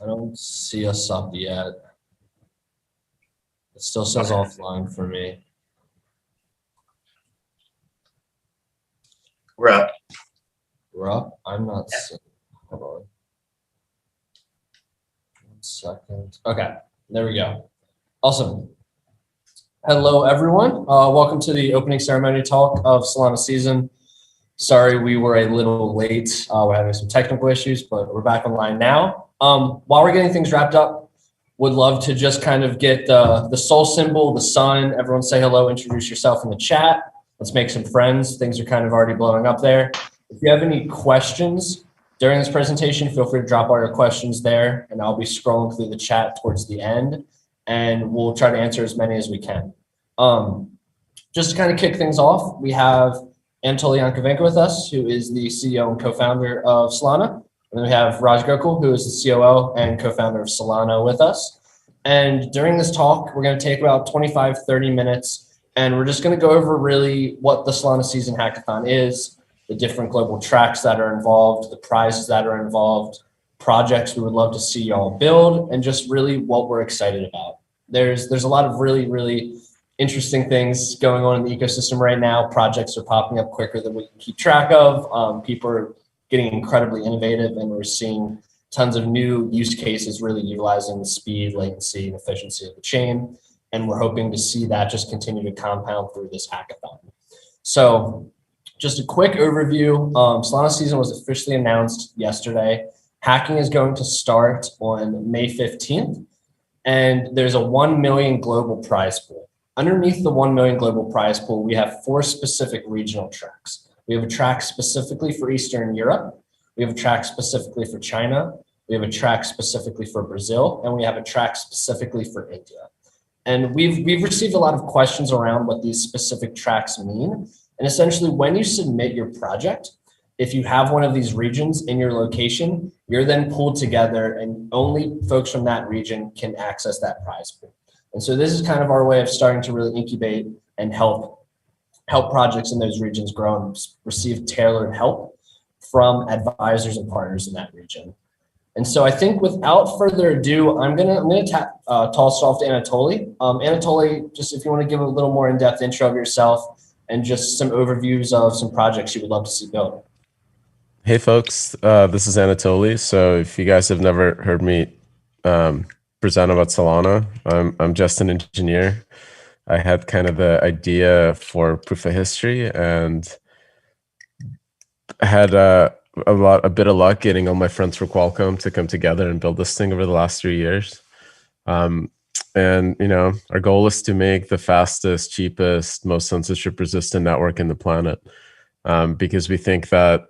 I don't see us up yet. It still says offline for me. We're up. We're up? I'm not seeing. Hold on. 1 second. Okay, there we go. Awesome. Hello, everyone. Welcome to the opening ceremony talk of Solana season. Sorry, we were a little late. We're having some technical issues, but we're back online now. While we're getting things wrapped up, would love to just kind of get the soul symbol, the sun. Everyone say hello, introduce yourself in the chat. Let's make some friends. Things are kind of already blowing up there. If you have any questions during this presentation, feel free to drop all your questions there, and I'll be scrolling through the chat towards the end, and we'll try to answer as many as we can. Just to kind of kick things off, we have Anatoly Yankovenko with us, who is the CEO and co-founder of Solana. And then we have Raj Gokul, who is the COO and co-founder of Solana with us. And during this talk, we're going to take about 25, 30 minutes, and we're just going to go over really what the Solana Season Hackathon is, the different global tracks that are involved, the prizes that are involved, projects we would love to see y'all build, and just really what we're excited about. There's a lot of really interesting things going on in the ecosystem right now. Projects are popping up quicker than we can keep track of. People are getting incredibly innovative, and we're seeing tons of new use cases really utilizing the speed, latency, and efficiency of the chain. And we're hoping to see that just continue to compound through this hackathon. So just a quick overview. Solana season was officially announced yesterday. Hacking is going to start on May 15th, and there's a 1 million global prize pool. Underneath the 1 million global prize pool, we have 4 specific regional tracks. We have a track specifically for Eastern Europe. We have a track specifically for China. We have a track specifically for Brazil, and we have a track specifically for India. And we've received a lot of questions around what these specific tracks mean. And essentially, when you submit your project, if you have one of these regions in your location, you're then pulled together, and only folks from that region can access that prize pool. And so this is kind of our way of starting to really incubate and help projects in those regions grow and receive tailored help from advisors and partners in that region. And so I think without further ado, I'm gonna toss it off to Anatoly. Anatoly, just if you want to give a little more in-depth intro of yourself and just some overviews of some projects you would love to see built. Hey folks, this is Anatoly. So if you guys have never heard me present about Solana, I'm just an engineer. I had kind of the idea for proof of history, and I had a bit of luck getting all my friends for Qualcomm to come together and build this thing over the last 3 years. And you know, our goal is to make the fastest, cheapest, most censorship-resistant network in the planet, because we think that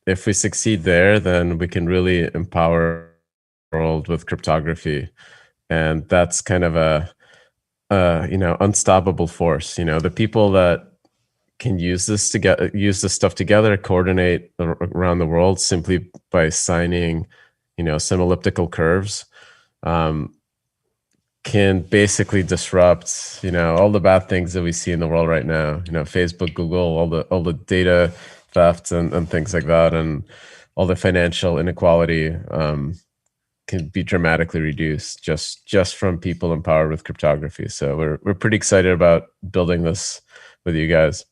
if we succeed there, then we can really empower the world with cryptography, and that's kind of a you know, unstoppable force. You know, the people that can use this stuff together, coordinate around the world simply by signing, you know, some elliptical curves, can basically disrupt, you know, all the bad things that we see in the world right now. You know, Facebook, Google, all the data theft and things like that, and all the financial inequality can be dramatically reduced just from people empowered with cryptography. So we're pretty excited about building this with you guys.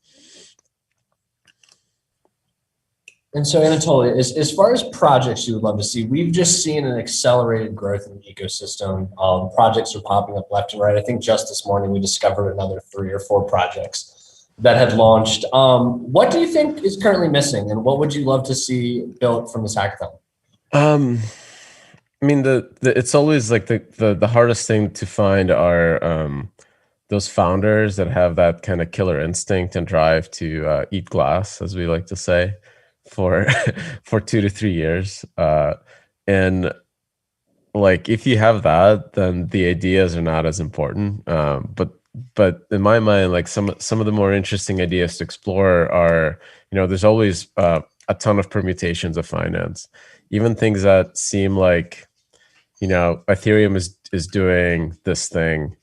And so Anatoly, as far as projects you would love to see, we've just seen an accelerated growth in the ecosystem. Projects are popping up left and right. I think just this morning we discovered another 3 or 4 projects that had launched. What do you think is currently missing, and what would you love to see built from this hackathon? I mean, it's always like the hardest thing to find are those founders that have that kind of killer instinct and drive to eat glass, as we like to say, for 2 to 3 years. And like, if you have that, then the ideas are not as important. But in my mind, like some of the more interesting ideas to explore are, you know, there's always a ton of permutations of finance, even things that seem like, you know, Ethereum is doing this thing.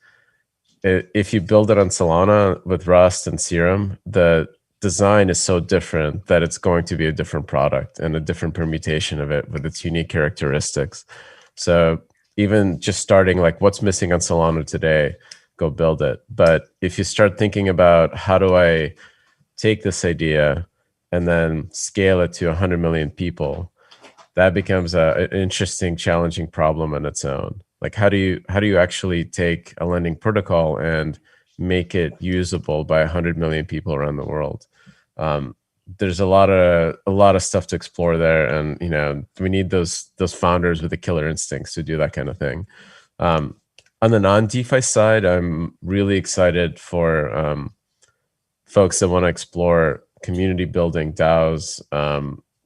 If you build it on Solana with Rust and Serum, the design is so different that it's going to be a different product and a different permutation of it with its unique characteristics. So even just starting like what's missing on Solana today, go build it. But if you start thinking about how do I take this idea and then scale it to 100 million people, that becomes an interesting, challenging problem on its own. Like how do you actually take a lending protocol and make it usable by 100 million people around the world? There's a lot of stuff to explore there, and we need those founders with the killer instincts to do that kind of thing. On the non-DeFi side, I'm really excited for folks that want to explore community building, DAOs,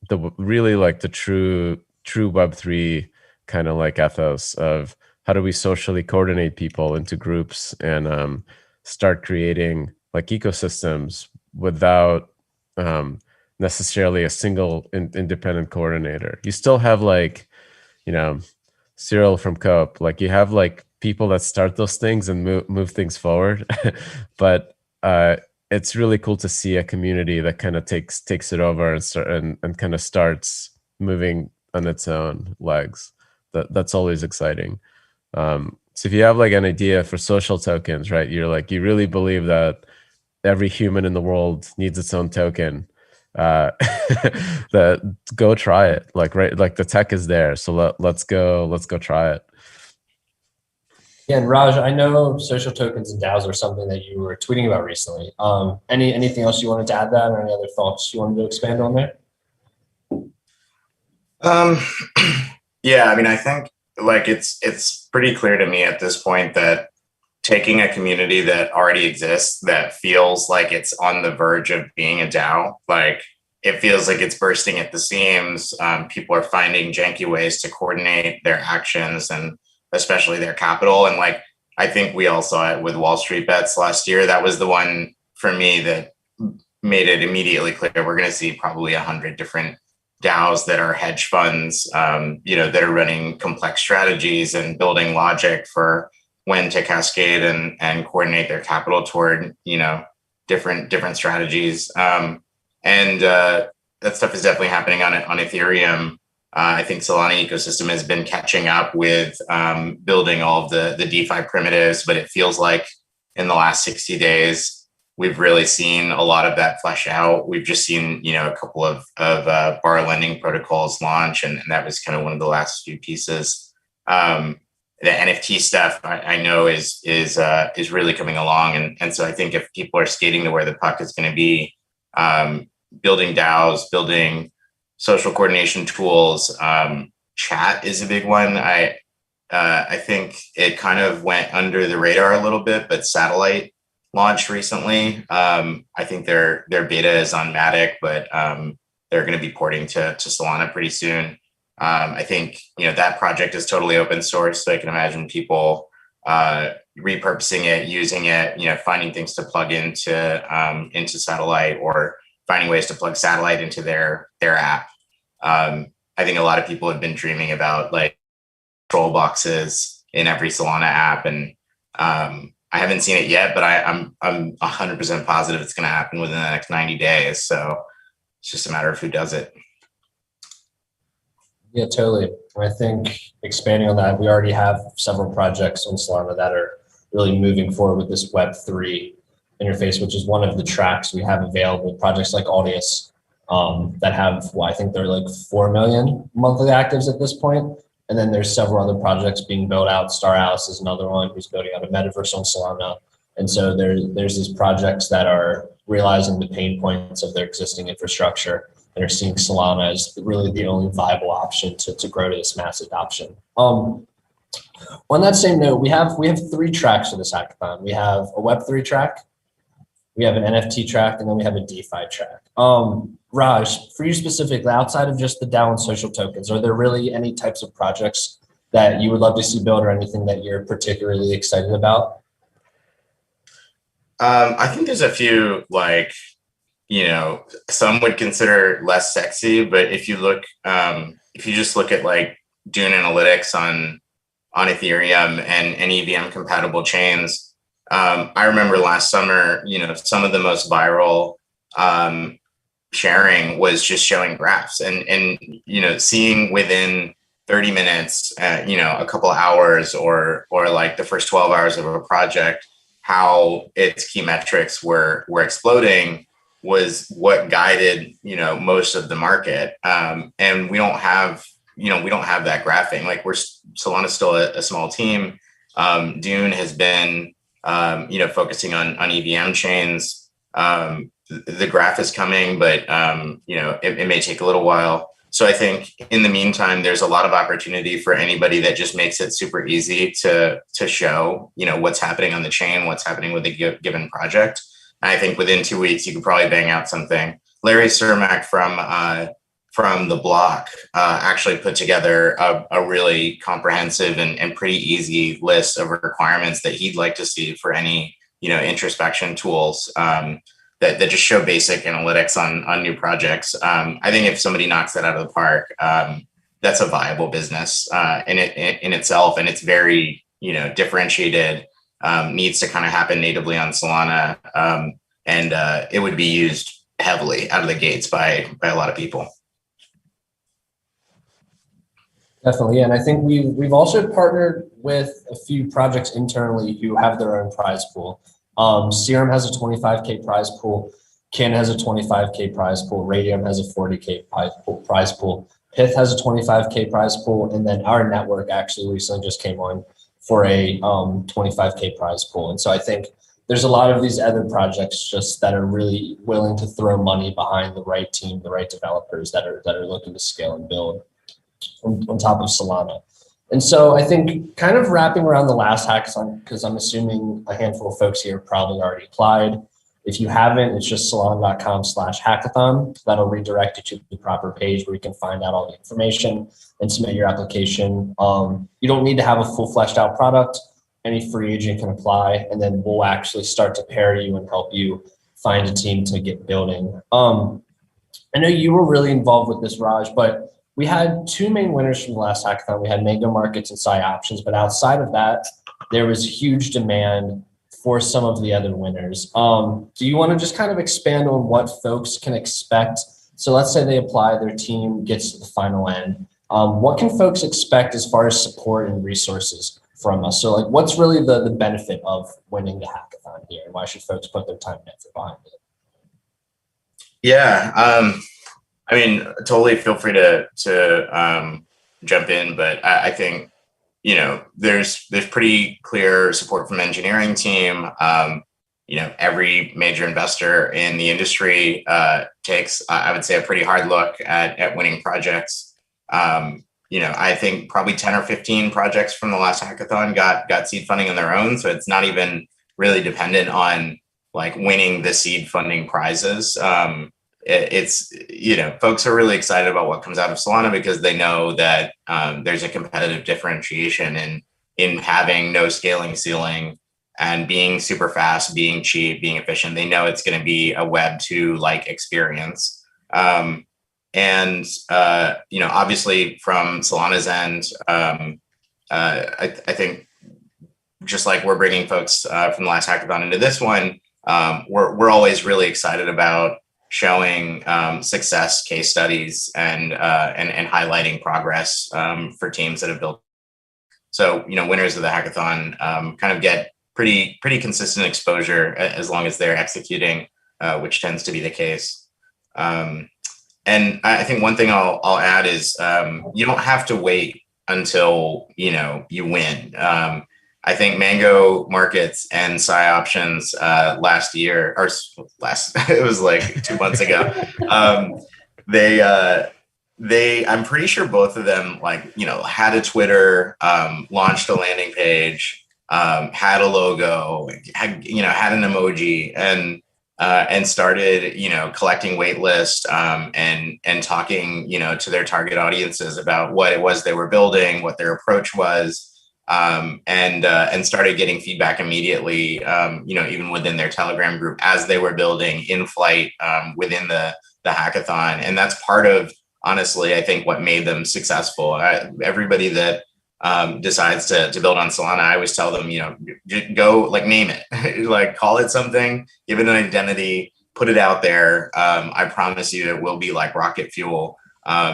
the really like the true Web3 kind of like ethos of how do we socially coordinate people into groups and start creating like ecosystems without necessarily a single independent coordinator. You still have like, Cyril from Cope, like you have like people that start those things and move things forward, but it's really cool to see a community that kind of takes it over and kind of starts moving on its own legs. That's always exciting. So if you have like an idea for social tokens, right? You really believe that every human in the world needs its own token. That go try it. Like like the tech is there, so let's go try it. Yeah, and Raj, I know social tokens and DAOs are something that you were tweeting about recently. Anything else you wanted to add that, or any other thoughts you wanted to expand on there? Yeah, I mean, I think like it's pretty clear to me at this point that taking a community that already exists that feels like it's on the verge of being a DAO, like it feels like it's bursting at the seams. People are finding janky ways to coordinate their actions and especially their capital. And like, I think we all saw it with Wall Street Bets last year. That was the one for me that made it immediately clear we're going to see probably 100 different DAOs that are hedge funds, that are running complex strategies and building logic for when to cascade and coordinate their capital toward, different strategies. And that stuff is definitely happening on Ethereum. I think Solana ecosystem has been catching up with building all of the DeFi primitives, but it feels like in the last 60 days, we've really seen a lot of that flesh out. We've just seen, a couple of bar lending protocols launch, and that was kind of one of the last few pieces. The NFT stuff I know is really coming along, and so I think if people are skating to where the puck is going to be, building DAOs, building social coordination tools, chat is a big one. I think it kind of went under the radar a little bit, but Satellite launched recently. I think their beta is on Matic, but they're going to be porting to Solana pretty soon. I think that project is totally open source, so I can imagine people repurposing it, using it, finding things to plug into Satellite, or finding ways to plug Satellite into their app. I think a lot of people have been dreaming about like control boxes in every Solana app, and I haven't seen it yet, but I'm 100% positive it's going to happen within the next 90 days. So it's just a matter of who does it. Yeah, totally. I think expanding on that, we already have several projects on Solana that are really moving forward with this Web3 interface, which is one of the tracks we have available. Projects like Audius that have, I think they're like 4 million monthly actives at this point. And then there's several other projects being built out. Star Alice is another one who's building out a metaverse on Solana. And so there's these projects that are realizing the pain points of their existing infrastructure and are seeing Solana as really the only viable option to grow to this mass adoption. On that same note, we have 3 tracks for this hackathon. We have a Web3 track, we have an NFT track, and then we have a DeFi track. Raj, for you specifically, outside of just the DAO and social tokens, are there really any types of projects that you would love to see built, or anything that you're particularly excited about? I think there's a few, like, some would consider less sexy, but if you just look at like Dune Analytics on Ethereum and EVM compatible chains, I remember last summer, some of the most viral sharing was just showing graphs and seeing within 30 minutes, a couple hours, or like the first 12 hours of a project, how its key metrics were exploding was what guided, most of the market. And we don't have that graphing. Like Solana's still a small team. Dune has been, focusing on EVM chains. The graph is coming, but, it may take a little while. So I think in the meantime, there's a lot of opportunity for anybody that just makes it super easy to show, what's happening on the chain, what's happening with a given project. And I think within 2 weeks, you could probably bang out something. Larry Cermak from The Block actually put together a really comprehensive and pretty easy list of requirements that he'd like to see for any, introspection tools. That just show basic analytics on new projects. I think if somebody knocks that out of the park, that's a viable business in itself, and it's very differentiated. Needs to kind of happen natively on Solana, and it would be used heavily out of the gates by a lot of people. Definitely, and I think we've also partnered with a few projects internally who have their own prize pool. Serum has a 25K prize pool. Kin has a 25K prize pool. Radium has a 40K prize pool. Pith has a 25K prize pool. And then our network actually recently just came on for a 25K prize pool. And so I think there's a lot of these other projects just that are really willing to throw money behind the right team, the right developers that are looking to scale and build on top of Solana. And so I think kind of wrapping around the last hackathon, because I'm assuming a handful of folks here probably already applied. If you haven't, it's just solana.com/hackathon. That'll redirect you to the proper page where you can find out all the information and submit your application. You don't need to have a full fleshed out product. Any free agent can apply, and then we'll actually start to pair you and help you find a team to get building. I know you were really involved with this, Raj, but we had two main winners from the last hackathon. We had Mango Markets and Psi Options, but outside of that, there was huge demand for some of the other winners. Do you want to just kind of expand on what folks can expect? So let's say they apply, their team gets to the final end. What can folks expect as far as support and resources from us? So like, what's really the benefit of winning the hackathon here, and why should folks put their time and effort behind it? Yeah. I mean, totally feel free to jump in, but I think, there's pretty clear support from engineering team. Every major investor in the industry takes, I would say, a pretty hard look at winning projects. I think probably 10 or 15 projects from the last hackathon got seed funding on their own. So it's not even really dependent on like winning the seed funding prizes. It's folks are really excited about what comes out of Solana because they know that there's a competitive differentiation in having no scaling ceiling and being super fast, being cheap, being efficient. They know it's going to be a Web 2 like experience. Obviously from Solana's end, I think just like we're bringing folks from the last hackathon into this one, we're always really excited about showing success case studies and highlighting progress for teams that have built. So, winners of the hackathon kind of get pretty consistent exposure as long as they're executing, which tends to be the case. And I think one thing I'll add is you don't have to wait until you win. I think Mango Markets and Psi Options last year, or it was like 2 months ago. I'm pretty sure both of them had a Twitter, launched a landing page, had a logo, had an emoji, and started collecting wait list and talking to their target audiences about what it was they were building, what their approach was. And started getting feedback immediately, even within their Telegram group as they were building in flight within the hackathon. And that's part of, honestly, I think what made them successful. Everybody that decides to build on Solana, I always tell them, go name it, call it something, give it an identity, put it out there. I promise you it will be like rocket fuel.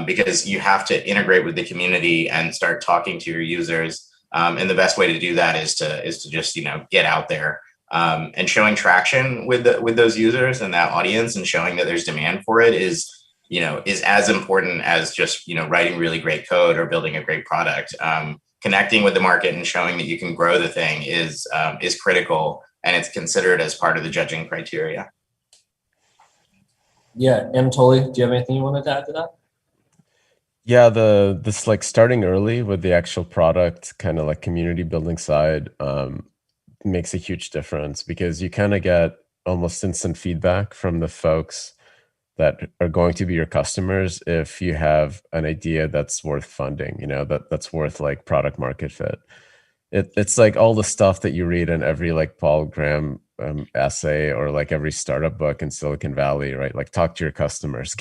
because you have to integrate with the community and start talking to your users. And the best way to do that is to just, get out there and showing traction with those users and that audience, and showing that there's demand for it is as important as just, writing really great code or building a great product. Connecting with the market and showing that you can grow the thing is critical, and it's considered as part of the judging criteria. Yeah, Anatoly, do you have anything you wanted to add to that? Yeah, this like starting early with the actual product, kind of like community building side, makes a huge difference, because you kind of get almost instant feedback from the folks that are going to be your customers if you have an idea that's worth funding, that's worth like product market fit. It's like all the stuff that you read in every like Paul Graham essay, or like every startup book in Silicon Valley, right? Like, talk to your customers,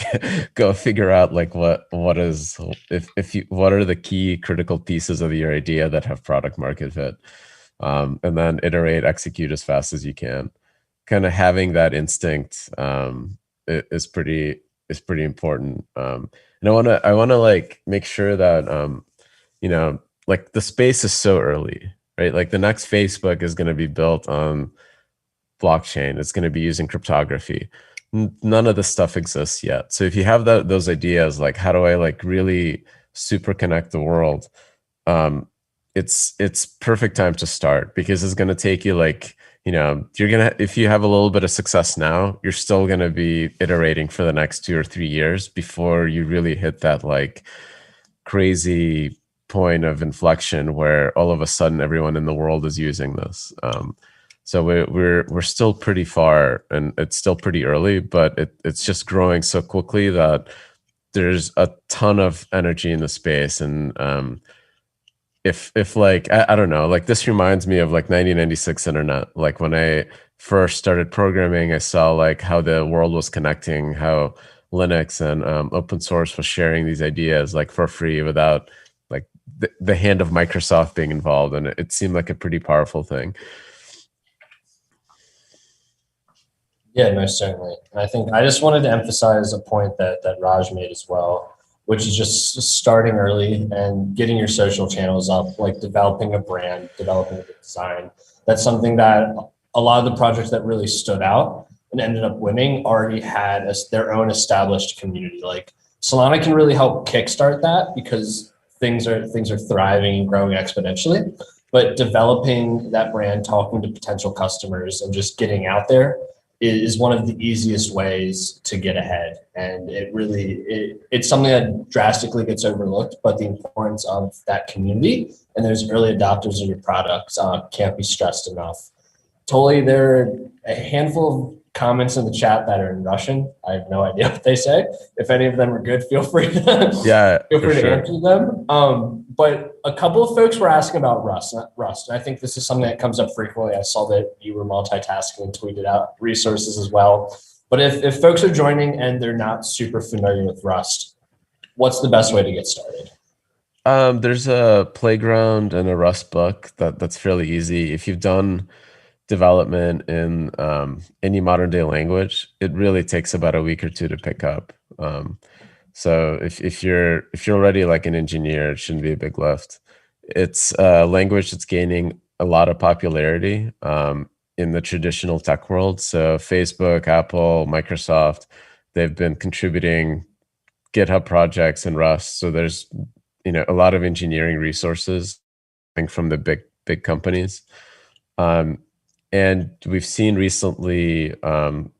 go figure out like what are the key critical pieces of your idea that have product market fit, and then iterate, execute as fast as you can. Kind of having that instinct is pretty important. And I want to like make sure that like the space is so early, right? Like the next Facebook is going to be built on blockchain. It's going to be using cryptography. None of this stuff exists yet. So if you have those ideas, like, how do I like really super connect the world? It's perfect time to start, because it's going to take you like, if you have a little bit of success now, you're still going to be iterating for the next 2 or 3 years before you really hit that like crazy point of inflection where all of a sudden everyone in the world is using this. So we're still pretty far, and it's still pretty early, but it's just growing so quickly that there's a ton of energy in the space. And if like, I don't know, like this reminds me of like 1996 internet. Like when I first started programming, I saw like how the world was connecting, how Linux and open source was sharing these ideas like for free without like the hand of Microsoft being involved. And it seemed like a pretty powerful thing. Yeah, most certainly. And I think I just wanted to emphasize a point that Raj made as well, which is just starting early and getting your social channels up, like developing a brand, developing a good design. That's something that a lot of the projects that really stood out and ended up winning already had their own established community. Like Solana can really help kickstart that, because things are thriving and growing exponentially. But developing that brand, talking to potential customers, and just getting out there is one of the easiest ways to get ahead. And it's something that drastically gets overlooked, but the importance of that community and those early adopters of your products can't be stressed enough. Totally, there are a handful of comments in the chat that are in Russian. I have no idea what they say. If any of them are good, feel free to answer them. But a couple of folks were asking about Rust. And I think this is something that comes up frequently. I saw that you were multitasking and tweeted out resources as well. But if folks are joining and they're not super familiar with Rust, what's the best way to get started? There's a playground and a Rust book that's fairly easy. If you've done development in any modern day language, it really takes about a week or two to pick up. So if you're already like an engineer, it shouldn't be a big lift. It's a language that's gaining a lot of popularity in the traditional tech world. So Facebook, Apple, Microsoft, they've been contributing GitHub projects in Rust. So there's a lot of engineering resources from the big companies. And we've seen recently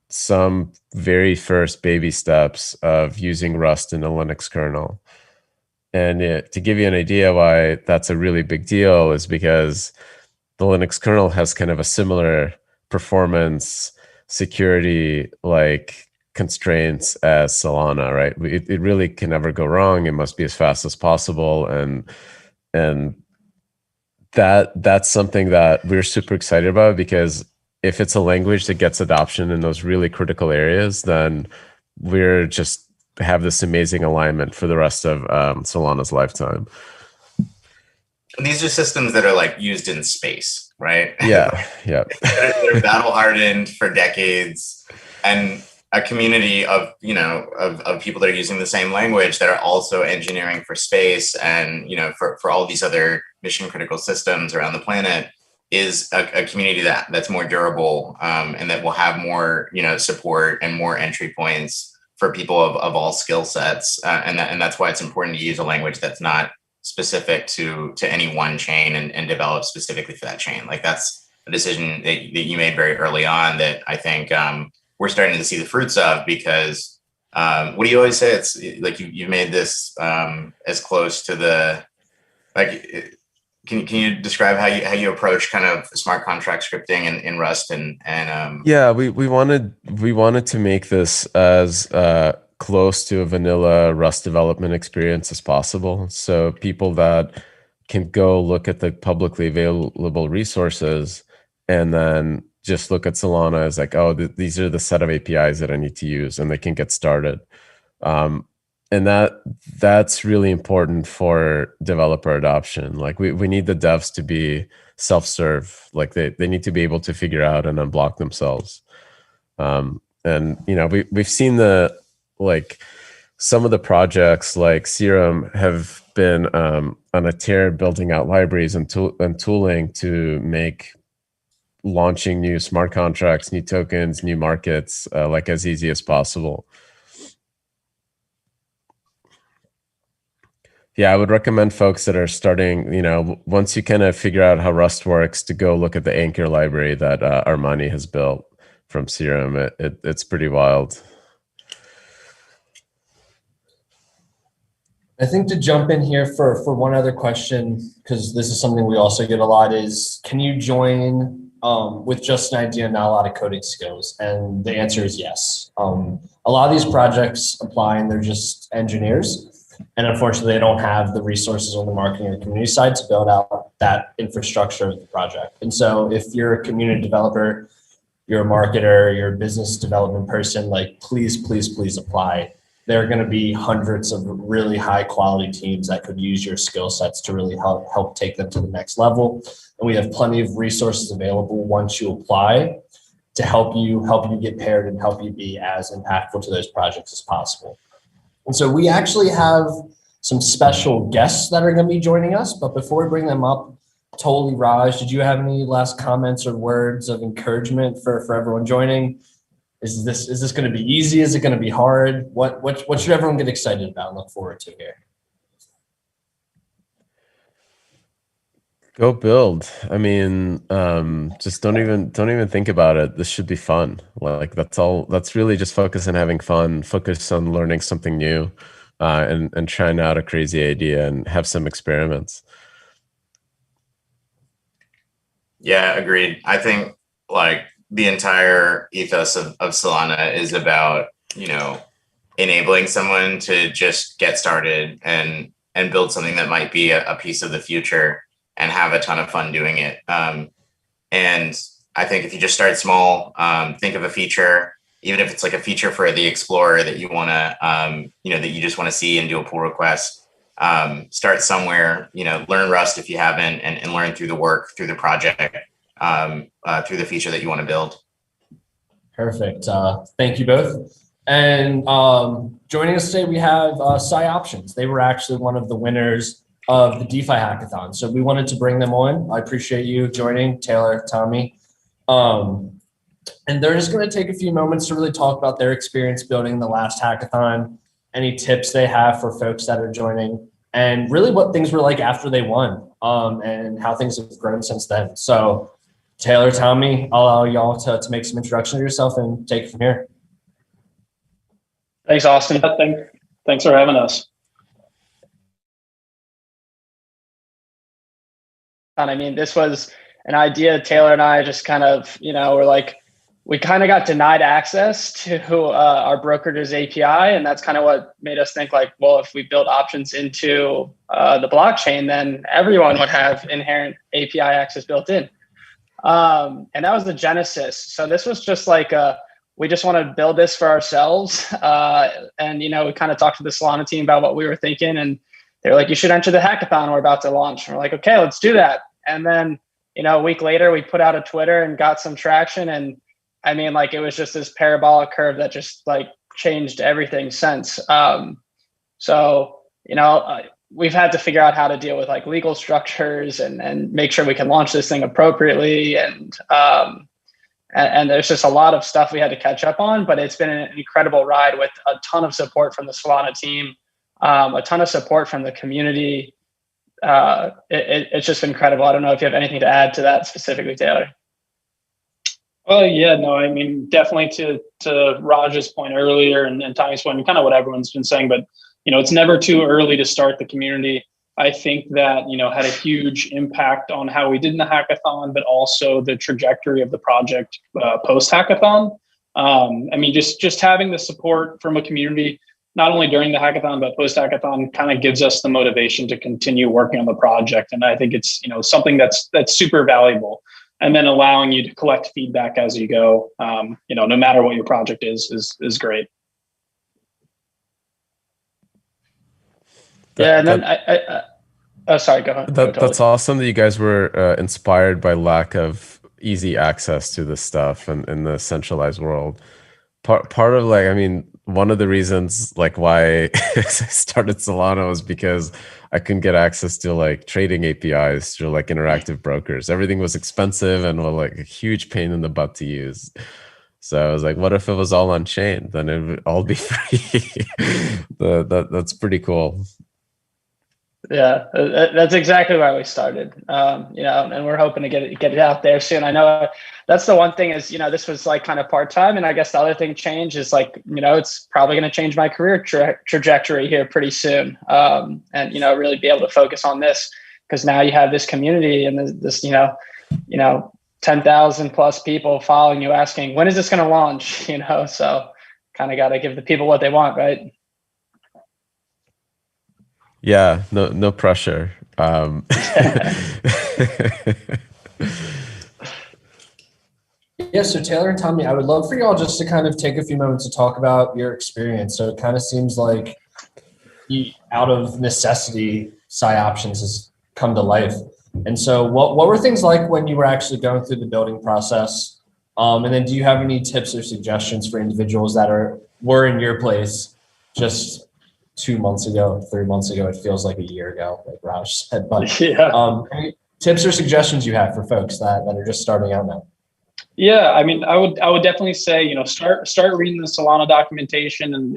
some very first baby steps of using Rust in a Linux kernel. And to give you an idea why that's a really big deal is because the Linux kernel has kind of a similar performance security like constraints as Solana, right? It really can never go wrong. It must be as fast as possible. And that's something that we're super excited about, because if it's a language that gets adoption in those really critical areas, then we're just have this amazing alignment for the rest of Solana's lifetime. These are systems that are like used in space, right? Yeah, yeah. They're battle hardened for decades. And a community of, of people that are using the same language that are also engineering for space and, for all these other mission critical systems around the planet is a community that's more durable, and that will have more, support and more entry points for people of all skill sets. And that's why it's important to use a language that's not specific to any one chain and develop specifically for that chain. Like that's a decision that you made very early on that I think, we're starting to see the fruits of, because what do you always say? It's like you made this as close to the, like, can you describe how you approach kind of smart contract scripting in Rust and yeah, we wanted to make this as close to a vanilla Rust development experience as possible, so people that can go look at the publicly available resources and then just look at Solana as like, oh, these are the set of APIs that I need to use, and they can get started. And that's really important for developer adoption. Like we need the devs to be self-serve. Like they need to be able to figure out and unblock themselves. And we've seen some of the projects like Serum have been on a tear building out libraries and tooling to make launching new smart contracts, new tokens, new markets, like as easy as possible. Yeah, I would recommend folks that are starting, once you kind of figure out how Rust works, to go look at the Anchor library that Armani has built from Serum. It's pretty wild. I think to jump in here for one other question, because this is something we also get a lot, is can you join with just an idea, not a lot of coding skills? And the answer is yes. A lot of these projects apply and they're just engineers. And unfortunately, they don't have the resources on the marketing or community side to build out that infrastructure of the project. And so if you're a community developer, you're a marketer, you're a business development person, like please apply. There are going to be hundreds of really high quality teams that could use your skill sets to really help take them to the next level. And we have plenty of resources available once you apply to help you get paired and help you be as impactful to those projects as possible. And so we actually have some special guests that are going to be joining us. But before we bring them up, Toli, Raj, did you have any last comments or words of encouragement for everyone joining? Is this going to be easy? Is it going to be hard? What should everyone get excited about and look forward to here? Go build. I mean, just don't even think about it. This should be fun. Like that's all. That's really just focus on having fun. Focus on learning something new, and trying out a crazy idea and have some experiments. Yeah, agreed. I think like the entire ethos of Solana is about, enabling someone to just get started and build something that might be a piece of the future and have a ton of fun doing it. And I think if you just start small, think of a feature, even if it's like a feature for the Explorer that you want to, that you just want to see and do a pull request, start somewhere, learn Rust if you haven't, and learn through the work, through the project, through the feature that you want to build. Perfect. Thank you both. And joining us today, we have Sci Options. They were actually one of the winners of the DeFi hackathon. So we wanted to bring them on. I appreciate you joining, Taylor, Tommy. And they're just going to take a few moments to really talk about their experience building the last hackathon, any tips they have for folks that are joining, and really what things were like after they won, and how things have grown since then. So Taylor, Tommy, I'll allow y'all to make some introduction to yourself and take it from here. Thanks, Austin. Thanks for having us. I mean, this was an idea Taylor and I just kind of, we're like, we kind of got denied access to our brokerage's API. And that's kind of what made us think like, well, if we build options into the blockchain, then everyone would have inherent API access built in. And that was the genesis. So this was just like, we just want to build this for ourselves. And, we kind of talked to the Solana team about what we were thinking. And they were like, you should enter the hackathon we're about to launch. And we're like, okay, let's do that. And then, a week later, we put out a Twitter and got some traction. And I mean, like it was just this parabolic curve that just like changed everything since. So, we've had to figure out how to deal with like legal structures and make sure we can launch this thing appropriately. And there's just a lot of stuff we had to catch up on, but it's been an incredible ride with a ton of support from the Solana team, a ton of support from the community. It's just been incredible. I don't know if you have anything to add to that specifically, Taylor. Well, yeah, no, I mean, definitely to Raj's point earlier and Tommy's point, and kind of what everyone's been saying, but, it's never too early to start the community. I think that, had a huge impact on how we did in the hackathon, but also the trajectory of the project post-hackathon. I mean, just having the support from a community, not only during the hackathon, but post-hackathon kind of gives us the motivation to continue working on the project. And I think it's, something that's super valuable. And then allowing you to collect feedback as you go, no matter what your project is great. Yeah, and then oh, sorry, go ahead. That's awesome that you guys were inspired by lack of easy access to this stuff in the centralized world. Part of like, I mean, one of the reasons like why I started Solana was because I couldn't get access to like trading APIs through like interactive brokers. Everything was expensive and was like a huge pain in the butt to use. So I was like, what if it was all on chain? Then it would all be free. That's pretty cool. Yeah, that's exactly why we started. And we're hoping to get it out there soon. I know that's the one thing is, this was like kind of part-time. And I guess the other thing change is like, it's probably going to change my career trajectory here pretty soon. And, really be able to focus on this because now you have this community and this 10,000 plus people following you asking, when is this going to launch? So kind of got to give the people what they want, right? Yeah, no pressure. Yeah, so Taylor and Tommy, I would love for y'all just to kind of take a few moments to talk about your experience. So it kind of seems like out of necessity, Psi Options has come to life. And so what were things like when you were actually going through the building process? And then do you have any tips or suggestions for individuals that were in your place just 2 months ago, 3 months ago? It feels like a year ago, like Raj said. But any tips or suggestions you have for folks that are just starting out now? Yeah, I mean, I would definitely say, start reading the Solana documentation and,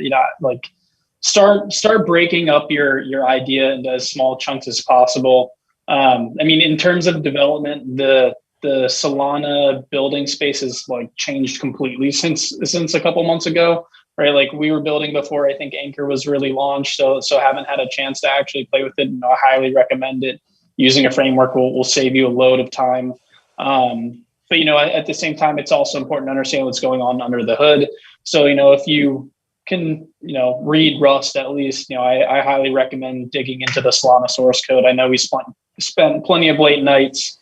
start breaking up your idea into as small chunks as possible. I mean, in terms of development, the Solana building space has like changed completely since a couple months ago. Right, like we were building before I think Anchor was really launched, so haven't had a chance to actually play with it. And I highly recommend it. Using a framework will save you a load of time. But at the same time, it's also important to understand what's going on under the hood. So if you can read Rust at least, I highly recommend digging into the Solana source code. I know we spent plenty of late nights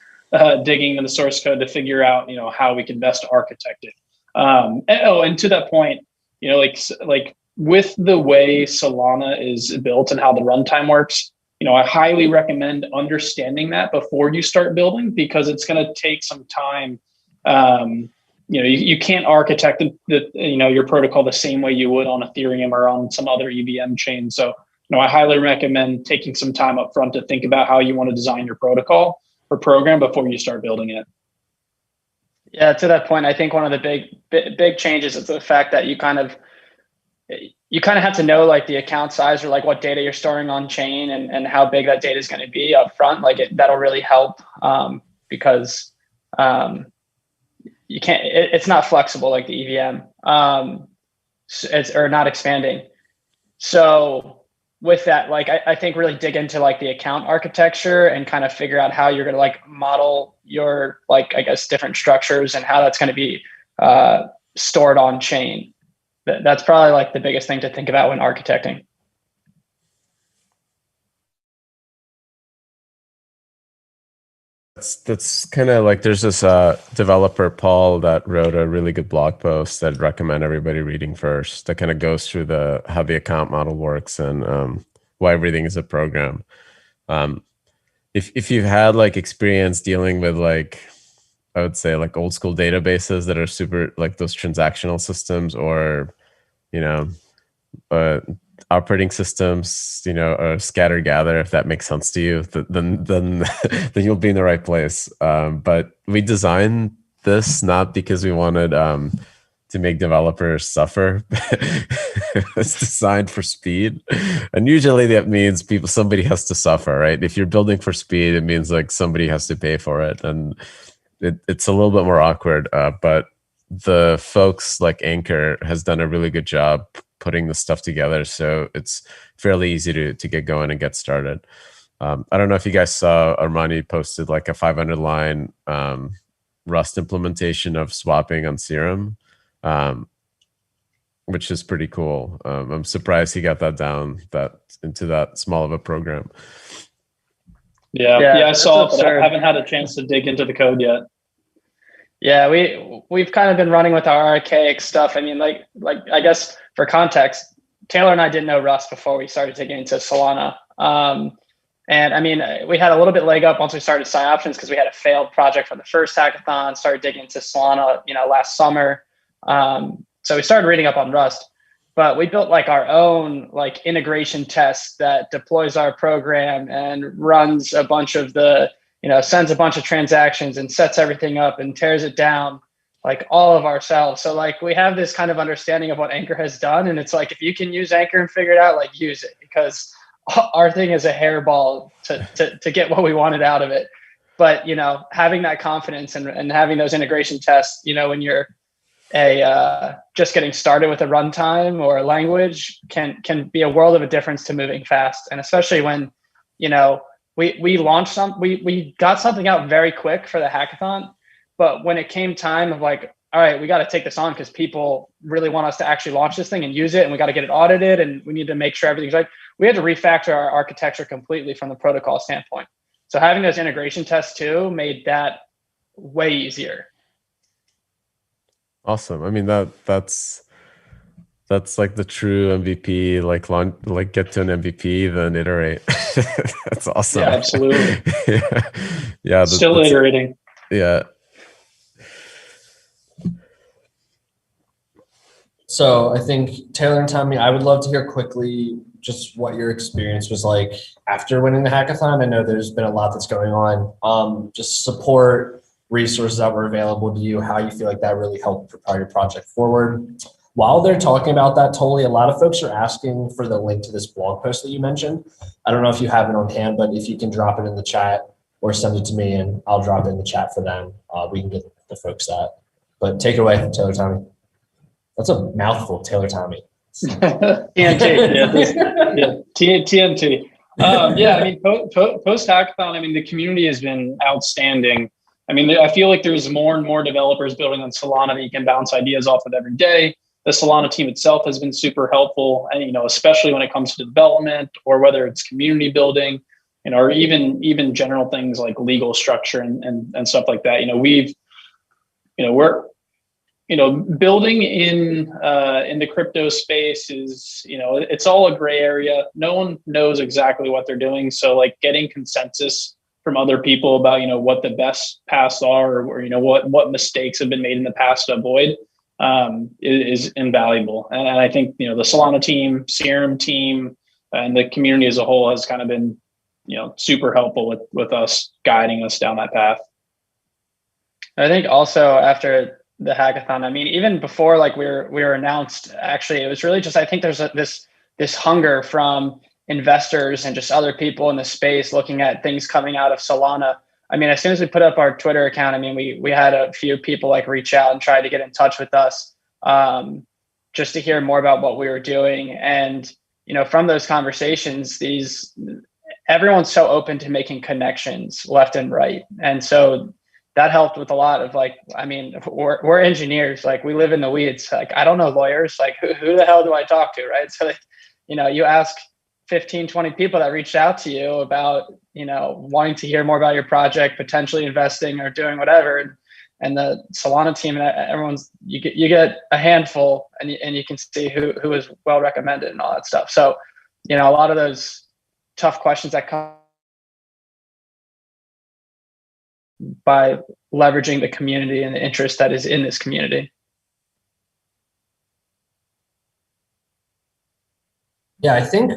digging in the source code to figure out how we can best architect it. And to that point, like with the way Solana is built and how the runtime works, I highly recommend understanding that before you start building, because it's going to take some time. You can't architect your protocol the same way you would on Ethereum or on some other EVM chain. So, I highly recommend taking some time up front to think about how you want to design your protocol or program before you start building it. Yeah, to that point, I think one of the big changes is the fact that you kind of have to know like the account size or like what data you're storing on chain and how big that data is going to be up front. Like that'll really help because you can't. It's not flexible like the EVM. It's not expanding. So with that, like I think really dig into like the account architecture and kind of figure out how you're going to like model your like I guess different structures and how that's going to be stored on chain. That's probably like the biggest thing to think about when architecting. That's kind of like there's this developer Paul that wrote a really good blog post that I'd recommend everybody reading first. That kind of goes through how the account model works and why everything is a program. If you've had like experience dealing with like I would say like old school databases that are super like those transactional systems, or, you know, operating systems, you know, or scatter gather, if that makes sense to you, then then you'll be in the right place. But we designed this not because we wanted to make developers suffer. It's designed for speed, and usually that means somebody has to suffer, right? If you're building for speed, it means like somebody has to pay for it, and it's a little bit more awkward. But the folks like Anchor has done a really good job putting the stuff together, so it's fairly easy to get going and get started. I don't know if you guys saw Armani posted like a 500 line Rust implementation of swapping on Serum, which is pretty cool. I'm surprised he got that down into that small of a program. Yeah, I saw it, but I haven't had a chance to dig into the code yet. Yeah, we've kind of been running with our archaic stuff. I mean, like I guess for context, Taylor and I didn't know Rust before we started digging into Solana. And I mean, we had a little bit leg up once we started PsyOptions because we had a failed project from the first hackathon, started digging into Solana, last summer. So we started reading up on Rust, but we built like our own like integration test that deploys our program and runs a bunch of sends a bunch of transactions and sets everything up and tears it down like all of ourselves. So like we have this kind of understanding of what Anchor has done. And it's like, if you can use Anchor and figure it out, like use it, because our thing is a hairball to get what we wanted out of it. But, having that confidence and having those integration tests, when you're just getting started with a runtime or a language can be a world of a difference to moving fast. And especially when, we launched we got something out very quick for the hackathon, but when it came time of like, all right, we got to take this on because people really want us to actually launch this thing and use it, and we got to get it audited, and we need to make sure everything's right. We had to refactor our architecture completely from the protocol standpoint. So having those integration tests too made that way easier. Awesome. I mean, that's like the true MVP, like get to an MVP, then iterate. That's awesome. Yeah, absolutely. Yeah. Still iterating. Yeah. So I think Taylor and Tommy, I would love to hear quickly just what your experience was like after winning the hackathon. I know there's been a lot that's going on. Just support, resources that were available to you, how you feel like that really helped propel your project forward. While they're talking about that, Totally, a lot of folks are asking for the link to this blog post that you mentioned. I don't know if you have it on hand, but if you can drop it in the chat or send it to me and I'll drop it in the chat for them, we can get the folks that. But take it away, Taylor Tommy. That's a mouthful, Taylor Tommy. TNT, yeah, TNT. I mean, post-hackathon, I mean, the community has been outstanding. I mean, I feel like there's more and more developers building on Solana that you can bounce ideas off of every day. The Solana team itself has been super helpful, and especially when it comes to development, or whether it's community building, or even general things like legal structure and stuff like that. We're building in the crypto space is, it's all a gray area. No one knows exactly what they're doing. So like getting consensus from other people about, what the best paths are, or what mistakes have been made in the past to avoid is invaluable. And I think, the Solana team, Serum team, and the community as a whole has kind of been, super helpful with us, guiding us down that path. I think also after the hackathon, I mean, even before like we were announced, actually, it was really just, I think there's this hunger from investors and just other people in the space looking at things coming out of Solana. I mean, as soon as we put up our Twitter account, I mean, we had a few people like reach out and try to get in touch with us just to hear more about what we were doing. And, from those conversations, everyone's so open to making connections left and right. And so that helped with a lot of like, I mean, we're engineers, like we live in the weeds. Like, I don't know lawyers, like who the hell do I talk to? Right. So, you ask 15, 20 people that reached out to you about, wanting to hear more about your project, potentially investing or doing whatever. And the Solana team and everyone's, you get a handful and you can see who is well recommended and all that stuff. So, a lot of those tough questions that come by leveraging the community and the interest that is in this community. Yeah, I think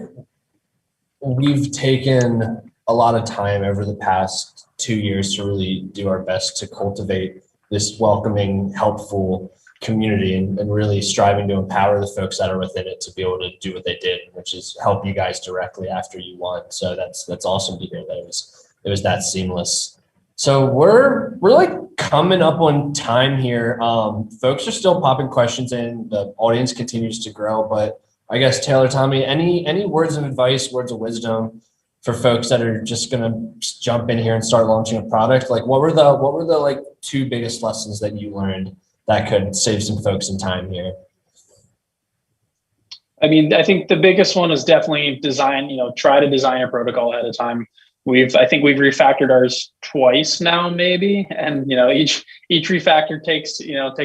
we've taken a lot of time over the past 2 years to really do our best to cultivate this welcoming, helpful community and really striving to empower the folks that are within it to be able to do what they did, which is help you guys directly after you won. So that's awesome to hear that it was that seamless. So we're like coming up on time here. Folks are still popping questions in. The audience continues to grow, but I guess Taylor, Tommy, any words of advice, words of wisdom for folks that are just gonna jump in here and start launching a product? Like what were the like 2 biggest lessons that you learned that could save some folks some time here? I mean, I think the biggest one is definitely design, try to design a protocol ahead of time. I think we've refactored ours twice now, maybe. And, each refactor takes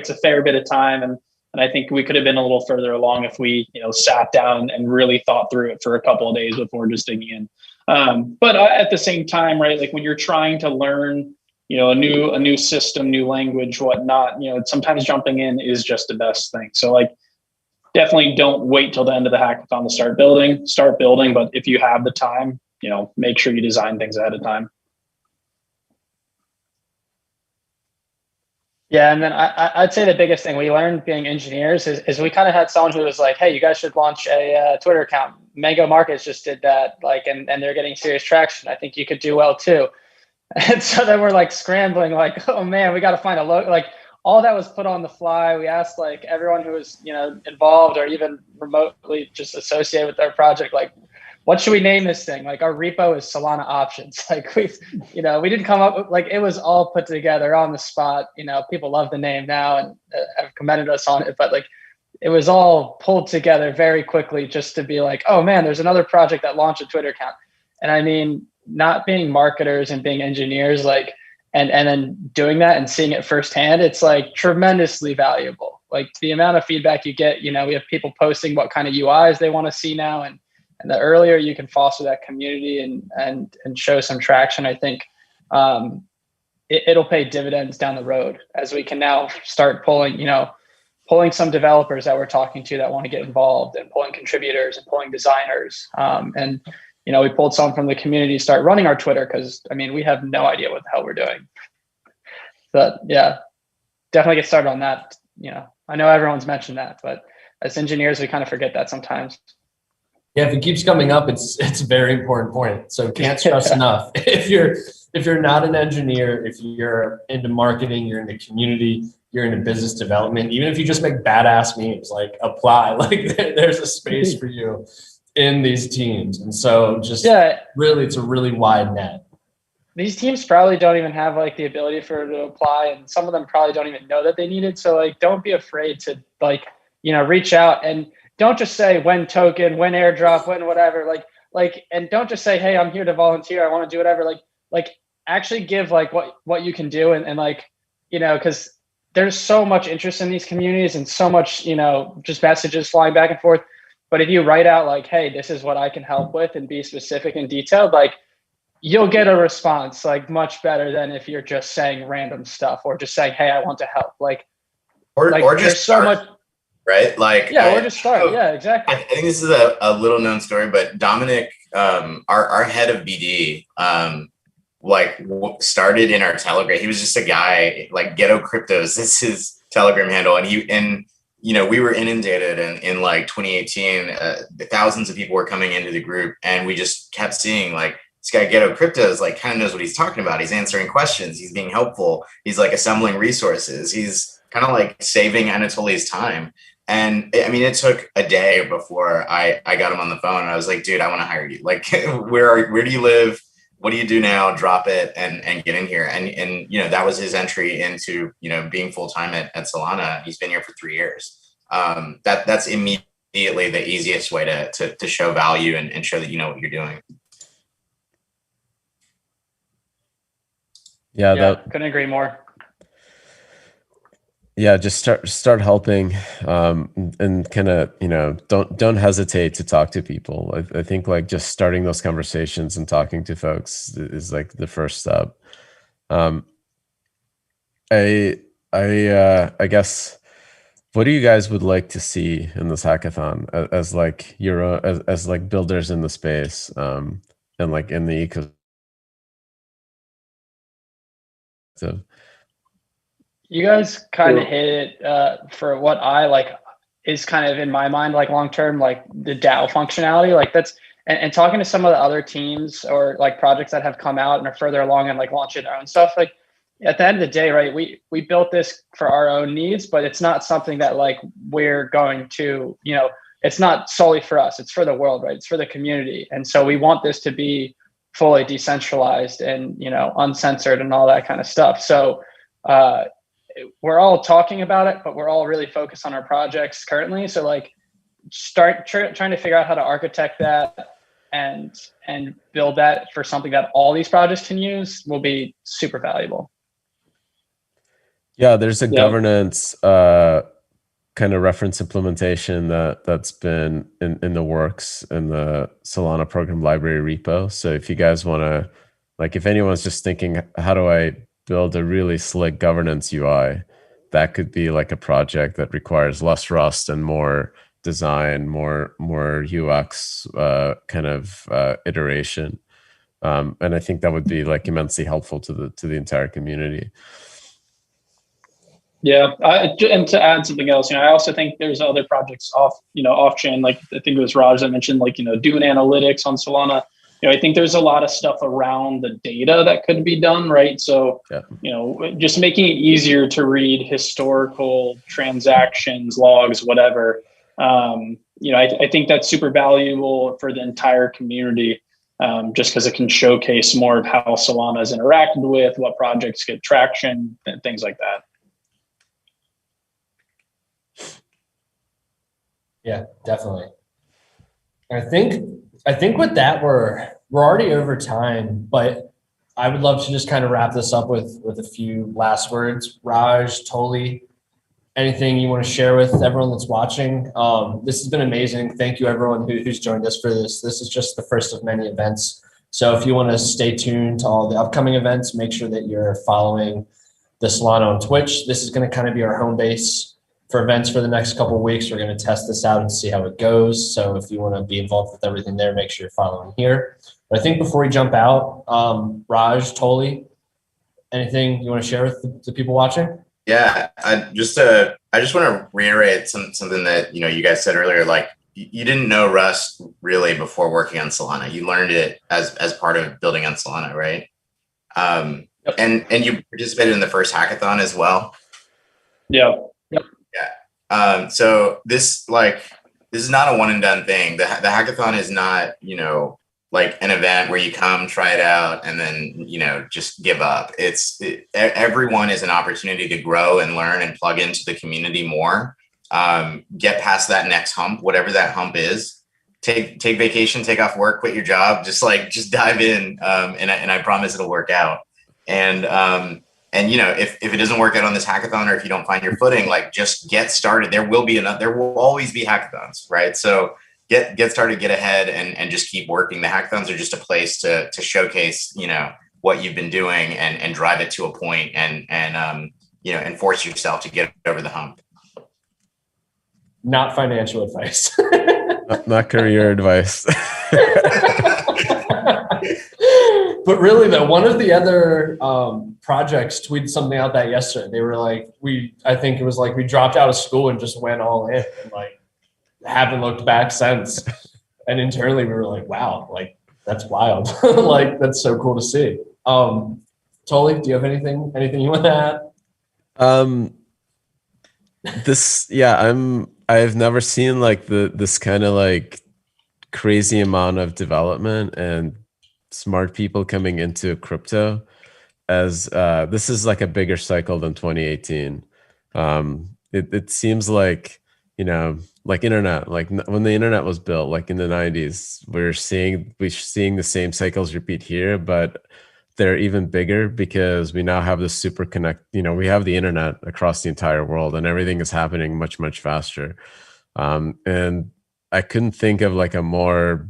a fair bit of time. And I think we could have been a little further along if we, sat down and really thought through it for a couple of days before just digging in. But at the same time, right, like when you're trying to learn, a new system, new language, whatnot, sometimes jumping in is just the best thing. So like, definitely don't wait till the end of the hackathon to start building. But if you have the time, make sure you design things ahead of time. Yeah, and then I'd say the biggest thing we learned being engineers is we kind of had someone who was like, hey, you guys should launch a Twitter account. Mango Markets just did that, and they're getting serious traction. I think you could do well too. And so then we're like scrambling, like, oh man, we got to find a logo. Like all that was put on the fly. We asked like everyone who was, involved or even remotely just associated with our project, like, what should we name this thing? Like our repo is Solana options. Like we didn't come up with, like, it was all put together on the spot. People love the name now and have commended us on it, but like it was all pulled together very quickly just to be like, oh man, there's another project that launched a Twitter account. And I mean, not being marketers and being engineers, like, and then doing that and seeing it firsthand, it's like tremendously valuable. Like the amount of feedback you get, we have people posting what kind of UIs they want to see now. And the earlier you can foster that community and show some traction, I think it'll pay dividends down the road as we can now start pulling some developers that we're talking to that want to get involved and pulling contributors and pulling designers. And we pulled some from the community to start running our Twitter because, I mean, we have no idea what the hell we're doing. But yeah, definitely get started on that. I know everyone's mentioned that, but as engineers, we kind of forget that sometimes. Yeah, if it keeps coming up, it's a very important point. So can't stress enough. If you're not an engineer, if you're into marketing, you're into community, you're into business development, even if you just make badass memes, like apply, like there's a space for you in these teams. And so really, it's a really wide net. These teams probably don't even have like the ability to apply. And some of them probably don't even know that they need it. So like, don't be afraid to reach out and don't just say when token, when airdrop, when whatever, and don't just say, hey, I'm here to volunteer. I want to do whatever. Like actually give like what you can do. And cause there's so much interest in these communities and so much, just messages flying back and forth. But if you write out like, hey, this is what I can help with and be specific and detailed, like you'll get a response like much better than if you're just saying random stuff or just saying, hey, I want to help. Or just so much. Right? Like, yeah, or just start. Yeah, exactly. I think this is a little known story, but Dominic, our head of BD, started in our Telegram. He was just a guy like Ghetto Cryptos. This is his Telegram handle, and we were inundated in like 2018. Thousands of people were coming into the group, and we just kept seeing like this guy Ghetto Cryptos like kind of knows what he's talking about. He's answering questions. He's being helpful. He's like assembling resources. He's kind of like saving Anatoly's time. And I mean, it took a day before I got him on the phone and I was like, dude, I want to hire you. Like, where do you live? What do you do now? Drop it and get in here. And that was his entry into, being full-time at Solana. He's been here for 3 years. That's immediately the easiest way to show value and show that you know what you're doing. Yeah, couldn't agree more. Yeah, just start helping, and kind of don't hesitate to talk to people. I think like just starting those conversations and talking to folks is like the first step. I guess, what do you guys would like to see in this hackathon as like as like builders in the space, and like in the ecosystem? You guys kind of hit it for what I like is kind of in my mind, like long term, like the DAO functionality. Like that's and talking to some of the other teams or like projects that have come out and are further along and like launching their own stuff. Like at the end of the day, right, we built this for our own needs, but it's not something that like we're going to, you know, it's not solely for us, it's for the world, right? It's for the community. And so we want this to be fully decentralized and, you know, uncensored and all that kind of stuff. So we're all talking about it, but we're all really focused on our projects currently. So like start trying to figure out how to architect that and build that for something that all these projects can use will be super valuable. Yeah, there's a governance kind of reference implementation that's been in the works in the Solana program library repo. So if you guys want to, like, if anyone's just thinking, how do I build a really slick governance UI, that could be like a project that requires less Rust and more design, more UX kind of iteration. And I think that would be like immensely helpful to the entire community. Yeah, and to add something else, you know, I also think there's other projects off chain. Like I think it was Raj that mentioned, like, you know, doing analytics on Solana. You know, I think there's a lot of stuff around the data that could be done, right? So, you know, just making it easier to read historical transactions, logs, whatever. You know, I think that's super valuable for the entire community, just because it can showcase more of how Solana is interacted with, what projects get traction, and things like that. Yeah, definitely. I think with that we're already over time, but I would love to just kind of wrap this up with a few last words. Raj, Toli, anything you want to share with everyone that's watching? This has been amazing. Thank you everyone who's joined us for this. This is just the first of many events. So if you want to stay tuned to all the upcoming events, make sure that you're following the Solana on Twitch. This is going to kind of be our home base for events for the next couple of weeks. We're going to test this out and see how it goes. So if you want to be involved with everything there, make sure you're following here. But I think before we jump out, Raj, Toli, anything you want to share with the people watching? Yeah, I just want to reiterate something that, you know, you guys said earlier. Like, you didn't know Rust really before working on Solana. You learned it as part of building on Solana, right? Yep. And you participated in the first hackathon as well. Yeah. Yeah. So this is not a one and done thing. The hackathon is not, you know, like an event where you come, try it out, and then, you know, just give up. Everyone is an opportunity to grow and learn and plug into the community more. Get past that next hump, whatever that hump is. Take vacation, take off work, quit your job, just dive in. And I promise it'll work out. And you know, if it doesn't work out on this hackathon, or if you don't find your footing, like, just get started. There will always be hackathons, right? So get started, get ahead, and just keep working. The hackathons are just a place to showcase, you know, what you've been doing and drive it to a point and you know, and force yourself to get over the hump. Not financial advice. Not career advice. But really though, one of the other projects tweeted something out that yesterday. They were like, I think it was like, we dropped out of school and just went all in, and like haven't looked back since. And internally we were like, wow, like that's wild. Like that's so cool to see. Toli, do you have anything you want to add? I've never seen like this kind of like crazy amount of development and smart people coming into crypto, as this is like a bigger cycle than 2018. It seems like, you know, like internet, like when the internet was built, like in the 90s, we're seeing the same cycles repeat here, but they're even bigger because we now have this super connect, you know, we have the internet across the entire world, and everything is happening much, much faster. And I couldn't think of like a more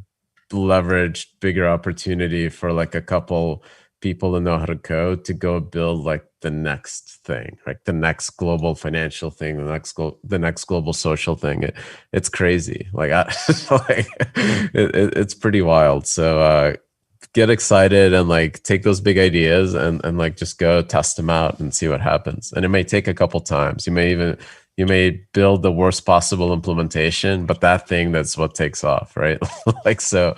leveraged, bigger opportunity for like a couple people that know how to code to go build like the next thing, like the next global financial thing, the next global social thing. It's crazy. Like, it's pretty wild. So get excited and like take those big ideas and like just go test them out and see what happens. And it may take a couple times. You may build the worst possible implementation, but that thing, that's what takes off, right? Like, so.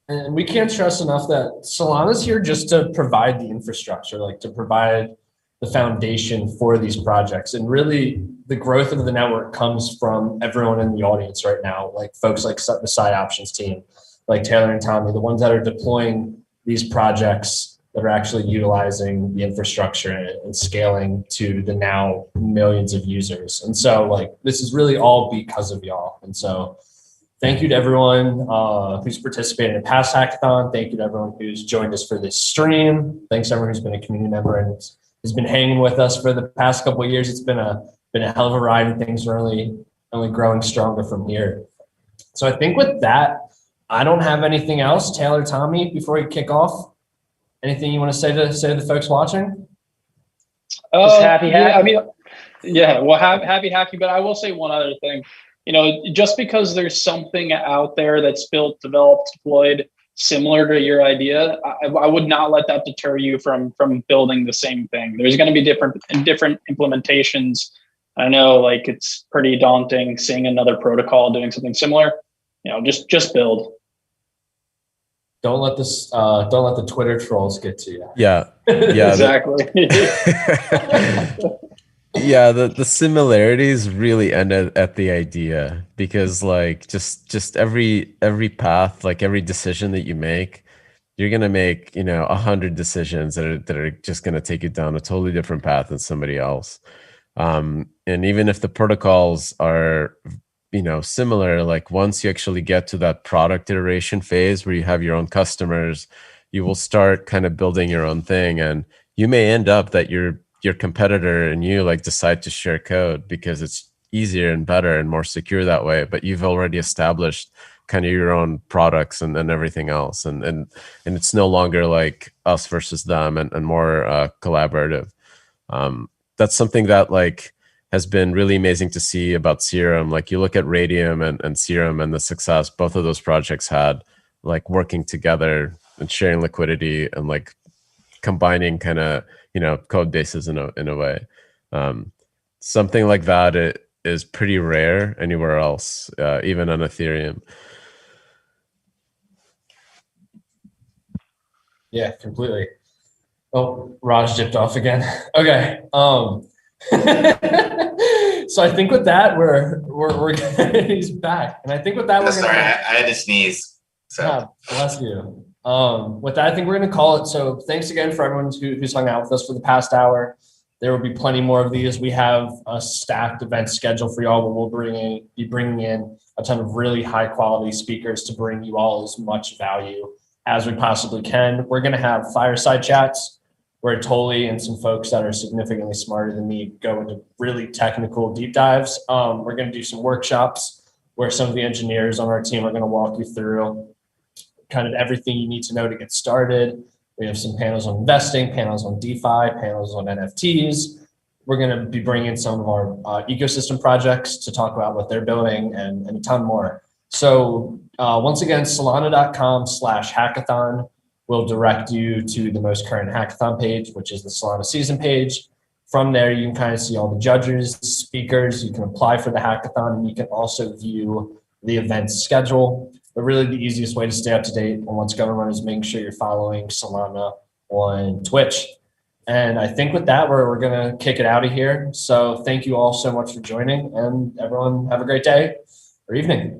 And we can't stress enough that Solana's here just to provide the infrastructure, like to provide the foundation for these projects. And really the growth of the network comes from everyone in the audience right now, like folks like the Side Options team, like Taylor and Tommy, the ones that are deploying these projects that are actually utilizing the infrastructure and scaling to the now millions of users. And so like, this is really all because of y'all. And so thank you to everyone who's participated in past hackathon. Thank you to everyone who's joined us for this stream. Thanks to everyone who's been a community member and has been hanging with us for the past couple of years. It's been a hell of a ride, and things are only growing stronger from here. So I think with that, I don't have anything else. Taylor, Tommy, before we kick off, anything you want to say to the folks watching? Just happy. Yeah, I mean, yeah, well, happy hacking. But I will say one other thing. You know, just because there's something out there that's built, developed, deployed similar to your idea, I would not let that deter you from building the same thing. There's going to be different implementations. I know, like, it's pretty daunting seeing another protocol doing something similar. You know, just build. Don't let the Twitter trolls get to you. Yeah. Exactly. Yeah, the similarities really end at the idea, because like just every path, like every decision that you make, you're gonna make 100 decisions that are just gonna take you down a totally different path than somebody else. And even if the protocols are similar, like once you actually get to that product iteration phase where you have your own customers, you will start kind of building your own thing, and you may end up that your competitor and you like decide to share code because it's easier and better and more secure that way, but you've already established kind of your own products and everything else, and it's no longer like us versus them and more collaborative. That's something that like has been really amazing to see about Serum. Like you look at Radium and Serum and the success both of those projects had, like working together and sharing liquidity and like combining kind of code bases in a way. Something like that it is pretty rare anywhere else, even on Ethereum. Yeah, completely. Oh, Raj dipped off again. Okay. So I think with that we're he's back, and I think with that we're sorry, I had to sneeze. So bless you. With that, I think we're going to call it. So thanks again for everyone who's hung out with us for the past hour. There will be plenty more of these. We have a stacked event schedule for y'all, but we'll be bringing in a ton of really high quality speakers to bring you all as much value as we possibly can. We're going to have fireside chats where Toli and some folks that are significantly smarter than me go into really technical deep dives. We're going to do some workshops where some of the engineers on our team are going to walk you through kind of everything you need to know to get started. We have some panels on investing, panels on DeFi, panels on NFTs. We're going to be bringing some of our ecosystem projects to talk about what they're building and a ton more. So once again, solana.com/hackathon will direct you to the most current hackathon page, which is the Solana season page. From there, you can kind of see all the judges, speakers. You can apply for the hackathon, and you can also view the event schedule. But really the easiest way to stay up to date on what's going on is making sure you're following Solana on Twitch. And I think with that, we're going to kick it out of here. So thank you all so much for joining, and everyone have a great day or evening.